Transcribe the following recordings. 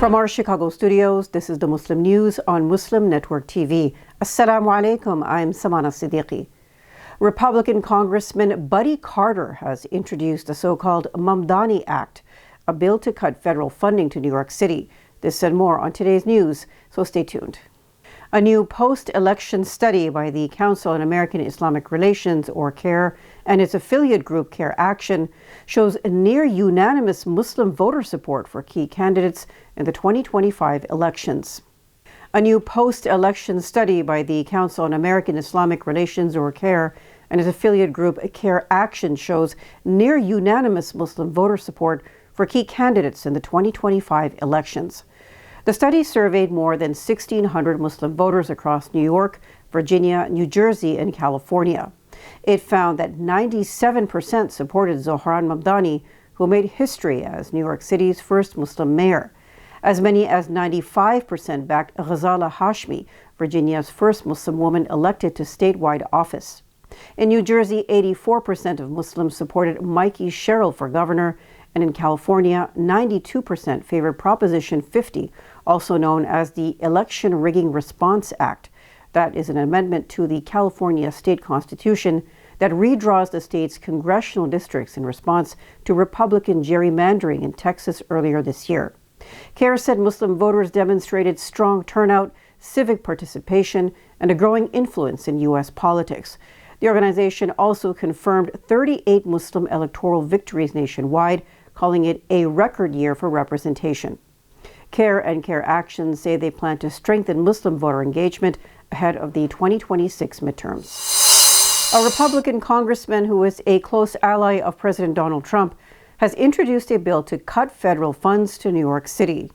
From our Chicago studios, this is the Muslim News on Muslim Network TV. Assalamu alaikum, I'm Samana Siddiqui. Republican Congressman Buddy Carter has introduced the so-called Mamdani Act, a bill to cut federal funding to New York City. This and more on today's news, so stay tuned. A new post-election study by the Council on American Islamic Relations, or CAIR, and its affiliate group CAIR Action shows near-unanimous Muslim voter support for key candidates in the 2025 elections. A new post-election study by the Council on American Islamic Relations, or CAIR, and its affiliate group CAIR Action shows near-unanimous Muslim voter support for key candidates in the 2025 elections. The study surveyed more than 1,600 Muslim voters across New York, Virginia, New Jersey, and California. It found that 97% supported Zohran Mamdani, who made history as New York City's first Muslim mayor. As many as 95% backed Ghazala Hashmi, Virginia's first Muslim woman elected to statewide office. In New Jersey, 84% of Muslims supported Mikey Sherrill for governor, and in California, 92% favored Proposition 50, also known as the Election Rigging Response Act. That is an amendment to the California state constitution that redraws the state's congressional districts in response to Republican gerrymandering in Texas earlier this year. CAIR said Muslim voters demonstrated strong turnout, civic participation, and a growing influence in U.S. politics. The organization also confirmed 38 Muslim electoral victories nationwide, calling it a record year for representation. CAIR and CAIR Action say they plan to strengthen Muslim voter engagement ahead of the 2026 midterms. A Republican congressman who is a close ally of President Donald Trump has introduced a bill to cut federal funds to New York City.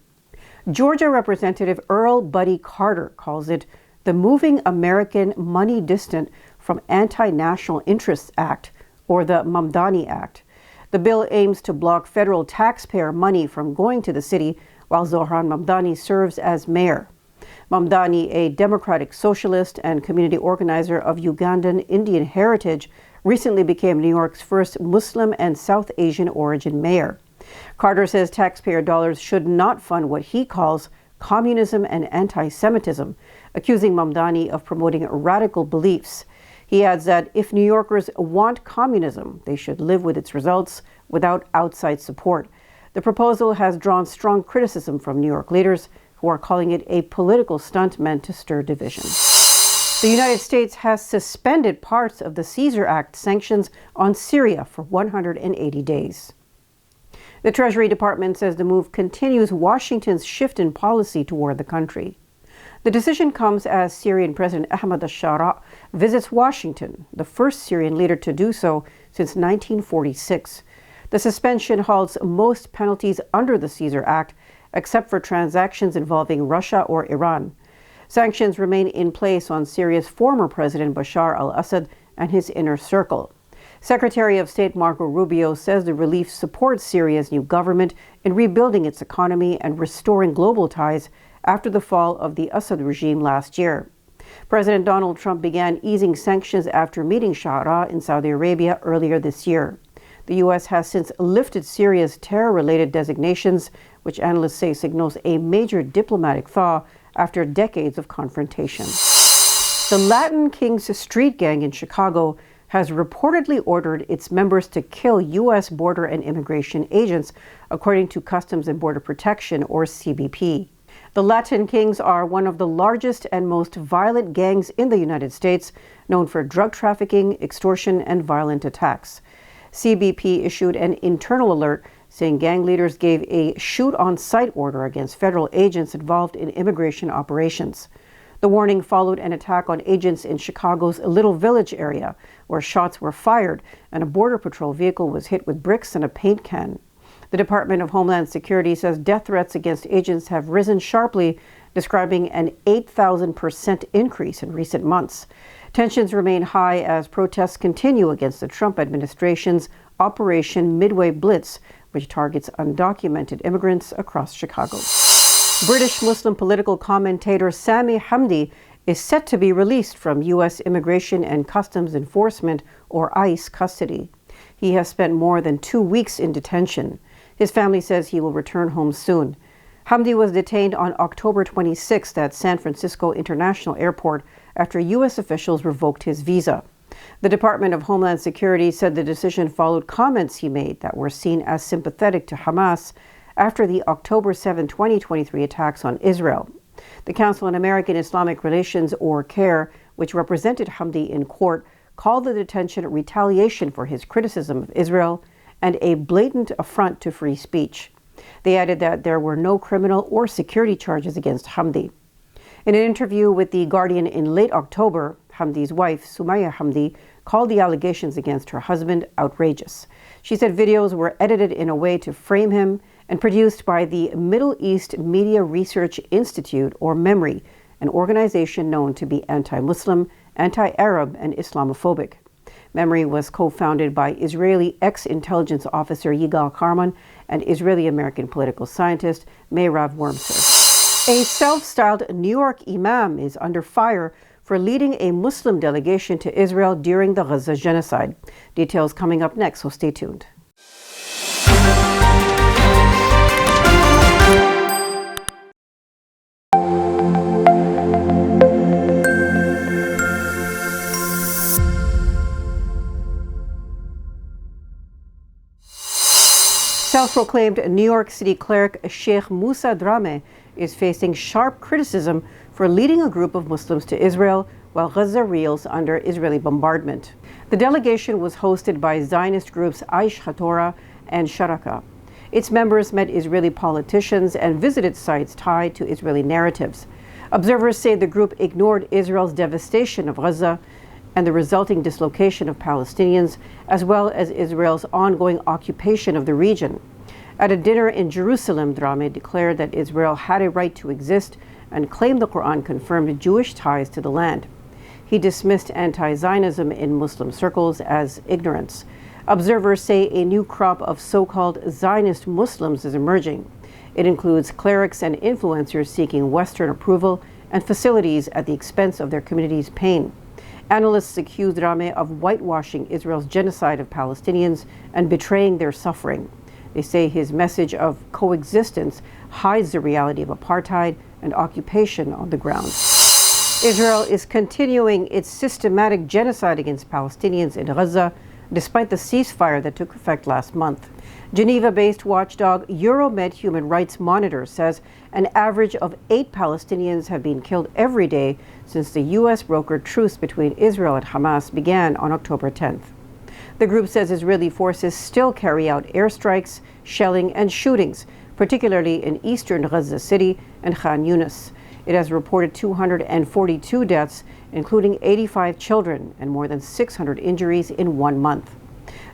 Georgia Representative Earl Buddy Carter calls it the Moving American Money Distant from Anti-National Interests Act, or the Mamdani Act. The bill aims to block federal taxpayer money from going to the city while Zohran Mamdani serves as mayor. Mamdani, a democratic socialist and community organizer of Ugandan Indian heritage, recently became New York's first Muslim and South Asian origin mayor. Carter says taxpayer dollars should not fund what he calls communism and anti-Semitism, accusing Mamdani of promoting radical beliefs. He adds that if New Yorkers want communism, they should live with its results without outside support. The proposal has drawn strong criticism from New York leaders, who are calling it a political stunt meant to stir division. The United States has suspended parts of the Caesar Act sanctions on Syria for 180 days. The Treasury Department says the move continues Washington's shift in policy toward the country. The decision comes as Syrian President Ahmad al-Shara visits Washington, the first Syrian leader to do so since 1946. The suspension halts most penalties under the Caesar Act, except for transactions involving Russia or Iran. Sanctions remain in place on Syria's former President Bashar al-Assad and his inner circle. Secretary of State Marco Rubio says the relief supports Syria's new government in rebuilding its economy and restoring global ties after the fall of the Assad regime last year. President Donald Trump began easing sanctions after meeting Shara in Saudi Arabia earlier this year. The U.S. has since lifted Syria's terror-related designations, which analysts say signals a major diplomatic thaw after decades of confrontation. The Latin Kings street gang in Chicago has reportedly ordered its members to kill U.S. Border and Immigration agents, according to Customs and Border Protection, or CBP. The Latin Kings are one of the largest and most violent gangs in the United States, known for drug trafficking, extortion, and violent attacks. CBP issued an internal alert saying gang leaders gave a shoot-on-sight order against federal agents involved in immigration operations. The warning followed an attack on agents in Chicago's Little Village area, where shots were fired and a Border Patrol vehicle was hit with bricks and a paint can. The Department of Homeland Security says death threats against agents have risen sharply, describing an 8,000% increase in recent months. Tensions remain high as protests continue against the Trump administration's Operation Midway Blitz, which targets undocumented immigrants across Chicago. British Muslim political commentator Sami Hamdi is set to be released from U.S. Immigration and Customs Enforcement, or ICE, custody. He has spent more than 2 weeks in detention. His family says he will return home soon. Hamdi was detained on October 26th at San Francisco International Airport after U.S. officials revoked his visa. The Department of Homeland Security said the decision followed comments he made that were seen as sympathetic to Hamas after the October 7, 2023 attacks on Israel. The Council on American Islamic Relations, or CAIR, which represented Hamdi in court, called the detention retaliation for his criticism of Israel and a blatant affront to free speech. They added that there were no criminal or security charges against Hamdi. In an interview with The Guardian in late October, Hamdi's wife, Sumaya Hamdi, called the allegations against her husband outrageous. She said videos were edited in a way to frame him and produced by the Middle East Media Research Institute, or MEMRI, an organization known to be anti-Muslim, anti-Arab, and Islamophobic. MEMRI was co-founded by Israeli ex-intelligence officer Yigal Karman and Israeli-American political scientist Meirav Wormser. A self-styled New York imam is under fire for leading a Muslim delegation to Israel during the Gaza genocide. Details coming up next, so stay tuned. Self-proclaimed New York City cleric Sheikh Musa Drame is facing sharp criticism for leading a group of Muslims to Israel while Gaza reels under Israeli bombardment. The delegation was hosted by Zionist groups Aish HaTorah and Sharaka. Its members met Israeli politicians and visited sites tied to Israeli narratives. Observers say the group ignored Israel's devastation of Gaza and the resulting dislocation of Palestinians, as well as Israel's ongoing occupation of the region. At a dinner in Jerusalem, Drame declared that Israel had a right to exist and claimed the Quran confirmed Jewish ties to the land. He dismissed anti-Zionism in Muslim circles as ignorance. Observers say a new crop of so-called Zionist Muslims is emerging. It includes clerics and influencers seeking Western approval and facilities at the expense of their community's pain. Analysts accuse Drame of whitewashing Israel's genocide of Palestinians and betraying their suffering. They say his message of coexistence hides the reality of apartheid and occupation on the ground. Israel is continuing its systematic genocide against Palestinians in Gaza, despite the ceasefire that took effect last month. Geneva-based watchdog Euromed Human Rights Monitor says an average of 8 Palestinians have been killed every day since the U.S.-brokered truce between Israel and Hamas began on October 10th. The group says Israeli forces still carry out airstrikes, shelling, and shootings, particularly in eastern Gaza City and Khan Yunis. It has reported 242 deaths, including 85 children, and more than 600 injuries in 1 month.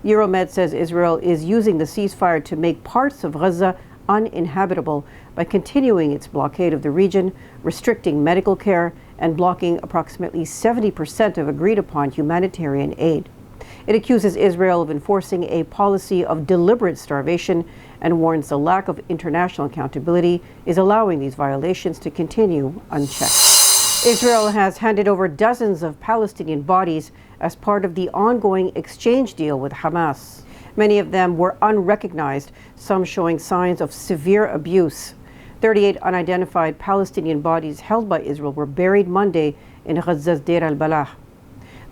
Euromed says Israel is using the ceasefire to make parts of Gaza uninhabitable by continuing its blockade of the region, restricting medical care, and blocking approximately 70% of agreed-upon humanitarian aid. It accuses Israel of enforcing a policy of deliberate starvation and warns the lack of international accountability is allowing these violations to continue unchecked. Israel has handed over dozens of Palestinian bodies as part of the ongoing exchange deal with Hamas. Many of them were unrecognized, some showing signs of severe abuse. 38 unidentified Palestinian bodies held by Israel were buried Monday in Gaza's Deir al-Balah.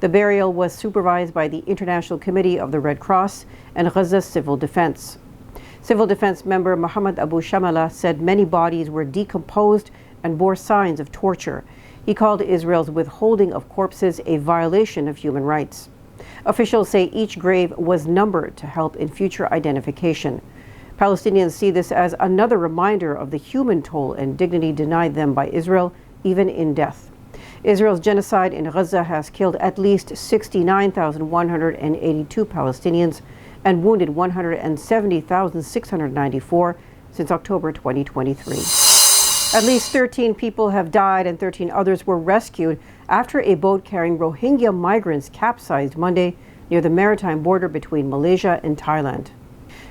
The burial was supervised by the International Committee of the Red Cross and Gaza's Civil Defense. Civil Defense member Mohammed Abu Shamala said many bodies were decomposed and bore signs of torture. He called Israel's withholding of corpses a violation of human rights. Officials say each grave was numbered to help in future identification. Palestinians see this as another reminder of the human toll and dignity denied them by Israel, even in death. Israel's genocide in Gaza has killed at least 69,182 Palestinians and wounded 170,694 since October 2023. At least 13 people have died and 13 others were rescued after a boat carrying Rohingya migrants capsized Monday near the maritime border between Malaysia and Thailand.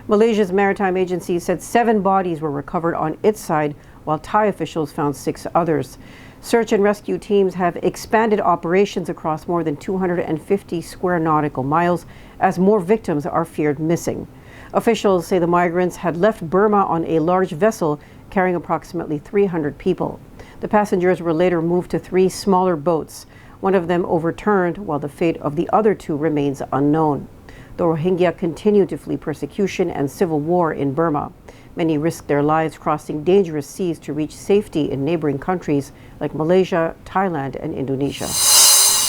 Malaysia's maritime agency said 7 bodies were recovered on its side, while Thai officials found 6 others. Search and rescue teams have expanded operations across more than 250 square nautical miles as more victims are feared missing. Officials say the migrants had left Burma on a large vessel carrying approximately 300 people. The passengers were later moved to 3 smaller boats. One of them overturned, while the fate of the other 2 remains unknown. The Rohingya continue to flee persecution and civil war in Burma. Many risk their lives crossing dangerous seas to reach safety in neighboring countries like Malaysia, Thailand, and Indonesia.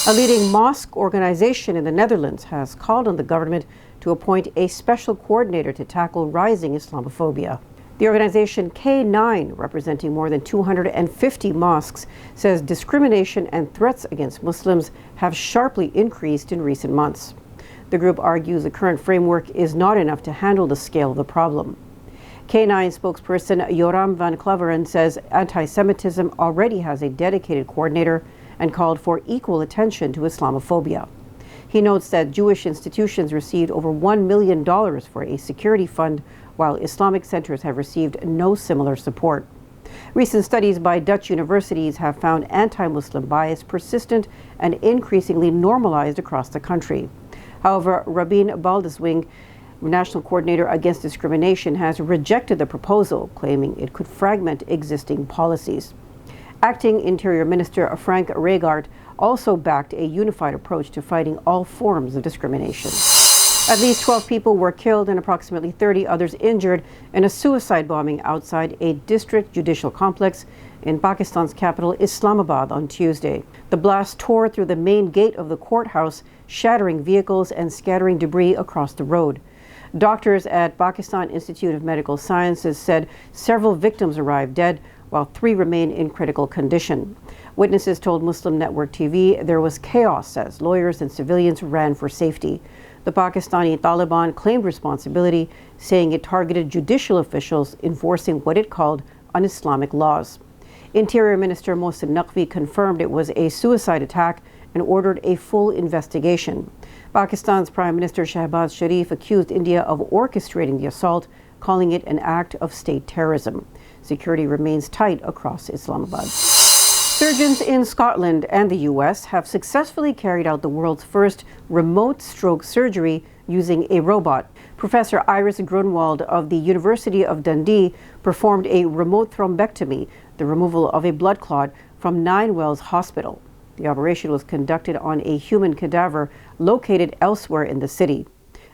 A leading mosque organization in the Netherlands has called on the government to appoint a special coordinator to tackle rising Islamophobia. The organization K9, representing more than 250 mosques, says discrimination and threats against Muslims have sharply increased in recent months. The group argues the current framework is not enough to handle the scale of the problem. K9 spokesperson Joram van Klaveren says anti-Semitism already has a dedicated coordinator and called for equal attention to Islamophobia. He notes that Jewish institutions received over $1 million for a security fund, while Islamic centers have received no similar support. Recent studies by Dutch universities have found anti-Muslim bias persistent and increasingly normalized across the country. However, Rabin Baldeswing, National Coordinator Against Discrimination, has rejected the proposal, claiming it could fragment existing policies. Acting Interior Minister Frank Regaard also backed a unified approach to fighting all forms of discrimination. At least 12 people were killed and approximately 30 others injured in a suicide bombing outside a district judicial complex in Pakistan's capital Islamabad on Tuesday. The blast tore through the main gate of the courthouse, shattering vehicles and scattering debris across the road. Doctors at Pakistan Institute of Medical Sciences said several victims arrived dead, while 3 remain in critical condition. Witnesses told Muslim Network TV there was chaos as lawyers and civilians ran for safety. The Pakistani Taliban claimed responsibility, saying it targeted judicial officials enforcing what it called un-Islamic laws. Interior Minister Mohsin Naqvi confirmed it was a suicide attack and ordered a full investigation. Pakistan's Prime Minister Shehbaz Sharif accused India of orchestrating the assault, calling it an act of state terrorism. Security remains tight across Islamabad. Surgeons in Scotland and the U.S. have successfully carried out the world's first remote stroke surgery using a robot. Professor Iris Grunwald of the University of Dundee performed a remote thrombectomy, the removal of a blood clot, from Nine Wells Hospital. The operation was conducted on a human cadaver located elsewhere in the city.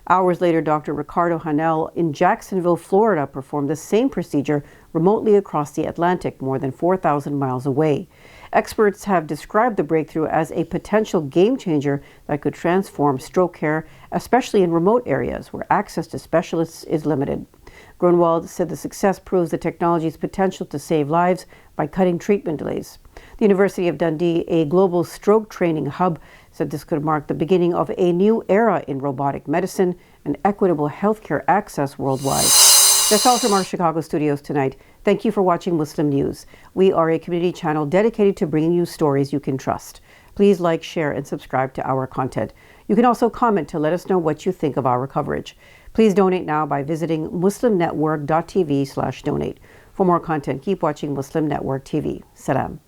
Hours later, Dr. Ricardo Hanel in Jacksonville, Florida, performed the same procedure remotely across the Atlantic, more than 4,000 miles away. Experts have described the breakthrough as a potential game changer that could transform stroke care, especially in remote areas where access to specialists is limited. Grunwald said the success proves the technology's potential to save lives by cutting treatment delays. The University of Dundee, a global stroke training hub, said this could mark the beginning of a new era in robotic medicine and equitable healthcare access worldwide. That's all from our Chicago studios tonight. Thank you for watching Muslim News. We are a community channel dedicated to bringing you stories you can trust. Please like, share, and subscribe to our content. You can also comment to let us know what you think of our coverage. Please donate now by visiting muslimnetwork.tv/donate. For more content, keep watching Muslim Network TV. Salam.